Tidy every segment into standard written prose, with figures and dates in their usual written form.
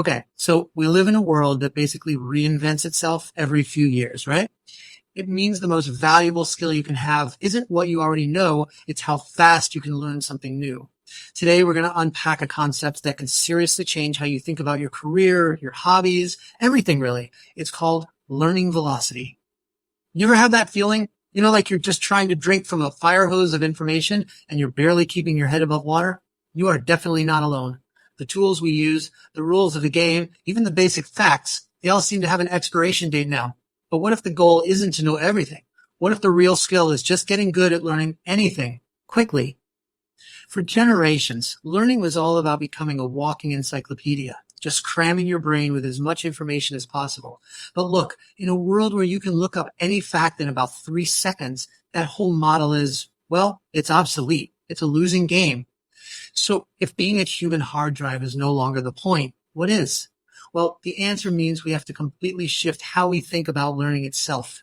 Okay, so we live in a world that basically reinvents itself every few years, right? It means the most valuable skill you can have isn't what you already know, it's how fast you can learn something new. Today, we're going to unpack a concept that can seriously change how you think about your career, your hobbies, everything really. It's called learning velocity. You ever have that feeling? You know, like you're just trying to drink from a fire hose of information and you're barely keeping your head above water? You are definitely not alone. The tools we use, the rules of the game, even the basic facts, they all seem to have an expiration date now. But what if the goal isn't to know everything? What if the real skill is just getting good at learning anything quickly? For generations, learning was all about becoming a walking encyclopedia, just cramming your brain with as much information as possible. But look, in a world where you can look up any fact in about 3 seconds, that whole model is, well, it's obsolete. It's a losing game. So if being a human hard drive is no longer the point, what is? Well, the answer means we have to completely shift how we think about learning itself.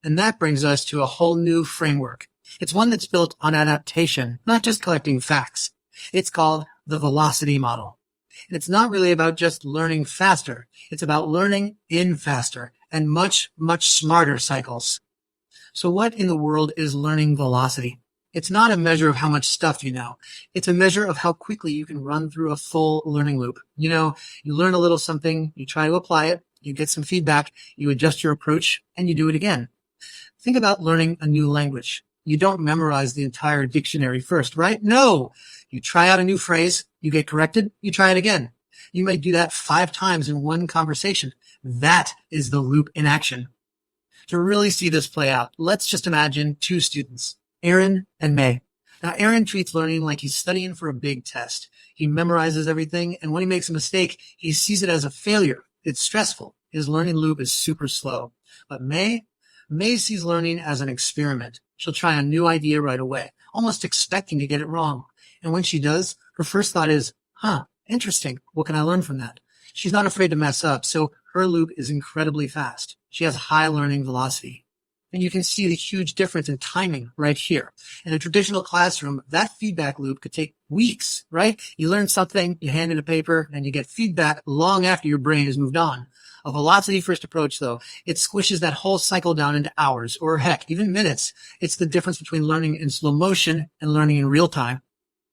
And that brings us to a whole new framework. It's one that's built on adaptation, not just collecting facts. It's called the velocity model. And it's not really about just learning faster. It's about learning in faster and much, much smarter cycles. So what in the world is learning velocity? It's not a measure of how much stuff you know. It's a measure of how quickly you can run through a full learning loop. You know, you learn a little something, you try to apply it, you get some feedback, you adjust your approach, and you do it again. Think about learning a new language. You don't memorize the entire dictionary first, right? No! You try out a new phrase, you get corrected, you try it again. You might do that 5 times in one conversation. That is the loop in action. To really see this play out, let's just imagine 2 students, Aaron and May. Now, Aaron treats learning like he's studying for a big test. He memorizes everything, and when he makes a mistake, he sees it as a failure. It's stressful. His learning loop is super slow. But May sees learning as an experiment. She'll try a new idea right away, almost expecting to get it wrong. And when she does, her first thought is, interesting. What can I learn from that? She's not afraid to mess up, so her loop is incredibly fast. She has high learning velocity. And you can see the huge difference in timing right here. In a traditional classroom, that feedback loop could take weeks, right? You learn something, you hand in a paper, and you get feedback long after your brain has moved on. A velocity-first approach, though, it squishes that whole cycle down into hours, or heck, even minutes. It's the difference between learning in slow motion and learning in real time.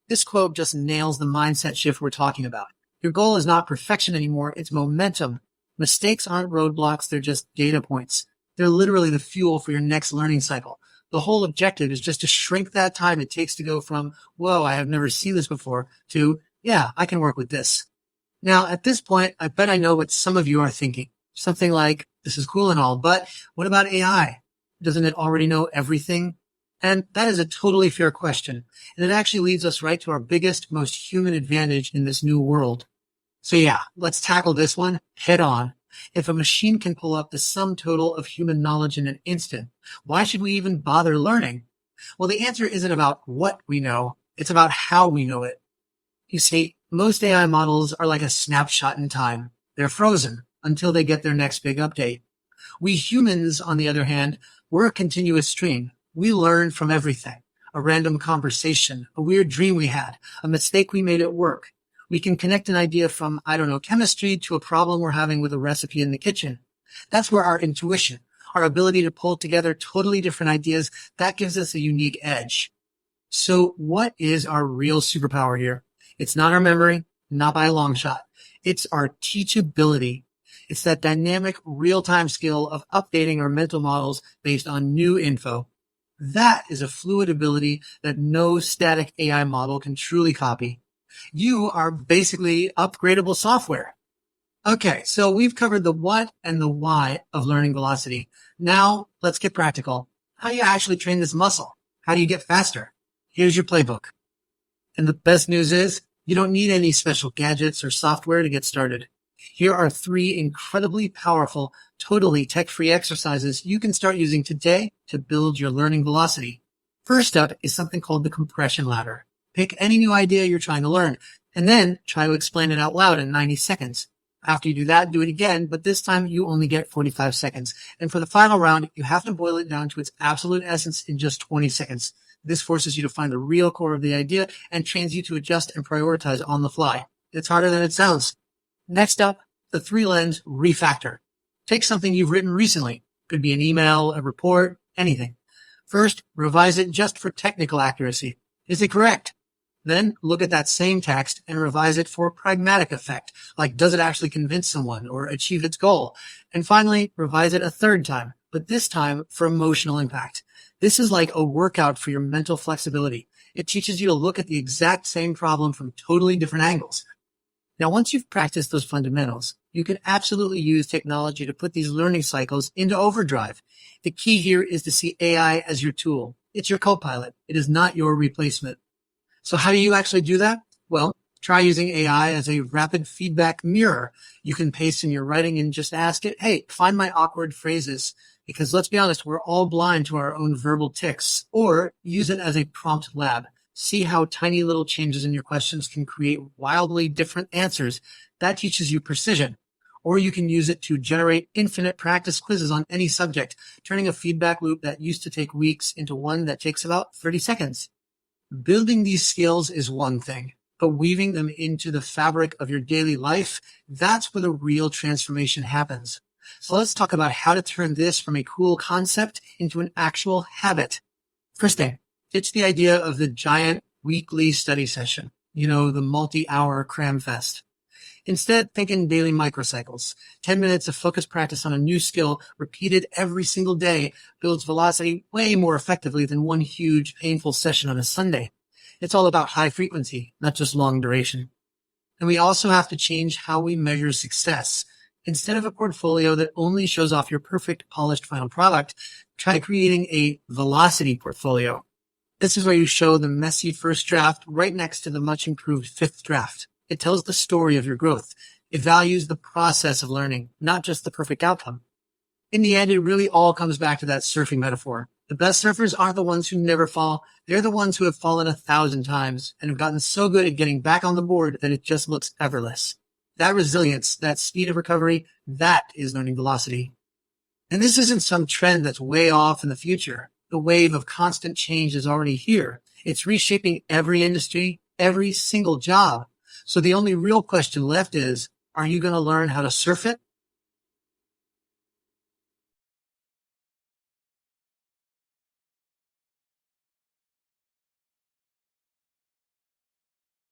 This quote just nails the mindset shift we're talking about. Your goal is not perfection anymore, it's momentum. Mistakes aren't roadblocks, they're just data points. They're literally the fuel for your next learning cycle. The whole objective is just to shrink that time it takes to go from, whoa, I have never seen this before, to, yeah, I can work with this. Now, at this point, I bet I know what some of you are thinking. Something like, this is cool and all, but what about AI? Doesn't it already know everything? And that is a totally fair question. And it actually leads us right to our biggest, most human advantage in this new world. So yeah, let's tackle this one head on. If a machine can pull up the sum total of human knowledge in an instant, why should we even bother learning? Well, the answer isn't about what we know. It's about how we know it. You see, most AI models are like a snapshot in time. They're frozen until they get their next big update. We humans, on the other hand, we're a continuous stream. We learn from everything. A random conversation, a weird dream we had, a mistake we made at work. We can connect an idea from, chemistry to a problem we're having with a recipe in the kitchen. That's where our intuition, our ability to pull together totally different ideas, that gives us a unique edge. So what is our real superpower here? It's not our memory, not by a long shot. It's our teachability. It's that dynamic, real-time skill of updating our mental models based on new info. That is a fluid ability that no static AI model can truly copy. You are basically upgradable software. Okay, so we've covered the what and the why of learning velocity. Now, let's get practical. How do you actually train this muscle? How do you get faster? Here's your playbook. And the best news is, you don't need any special gadgets or software to get started. Here are 3 incredibly powerful, totally tech-free exercises you can start using today to build your learning velocity. First up is something called the compression ladder. Pick any new idea you're trying to learn, and then try to explain it out loud in 90 seconds. After you do that, do it again, but this time you only get 45 seconds. And for the final round, you have to boil it down to its absolute essence in just 20 seconds. This forces you to find the real core of the idea and trains you to adjust and prioritize on the fly. It's harder than it sounds. Next up, the 3-lens refactor. Take something you've written recently. Could be an email, a report, anything. First, revise it just for technical accuracy. Is it correct? Then look at that same text and revise it for pragmatic effect, like does it actually convince someone or achieve its goal? And finally, revise it a third time, but this time for emotional impact. This is like a workout for your mental flexibility. It teaches you to look at the exact same problem from totally different angles. Now, once you've practiced those fundamentals, you can absolutely use technology to put these learning cycles into overdrive. The key here is to see AI as your tool. It's your co-pilot. It is not your replacement. So how do you actually do that? Well, try using AI as a rapid feedback mirror. You can paste in your writing and just ask it, hey, find my awkward phrases. Because let's be honest, we're all blind to our own verbal tics. Or use it as a prompt lab. See how tiny little changes in your questions can create wildly different answers. That teaches you precision. Or you can use it to generate infinite practice quizzes on any subject, turning a feedback loop that used to take weeks into one that takes about 30 seconds. Building these skills is one thing, but weaving them into the fabric of your daily life, that's where the real transformation happens. So let's talk about how to turn this from a cool concept into an actual habit. First thing, ditch the idea of the giant weekly study session, the multi-hour cram fest. Instead, think in daily microcycles. 10 minutes of focused practice on a new skill repeated every single day builds velocity way more effectively than one huge, painful session on a Sunday. It's all about high frequency, not just long duration. And we also have to change how we measure success. Instead of a portfolio that only shows off your perfect, polished final product, try creating a velocity portfolio. This is where you show the messy first draft right next to the much improved fifth draft. It tells the story of your growth. It values the process of learning, not just the perfect outcome. In the end, it really all comes back to that surfing metaphor. The best surfers aren't the ones who never fall. They're the ones who have fallen 1,000 times and have gotten so good at getting back on the board that it just looks effortless. That resilience, that speed of recovery, that is learning velocity. And this isn't some trend that's way off in the future. The wave of constant change is already here. It's reshaping every industry, every single job. So the only real question left is, are you going to learn how to surf it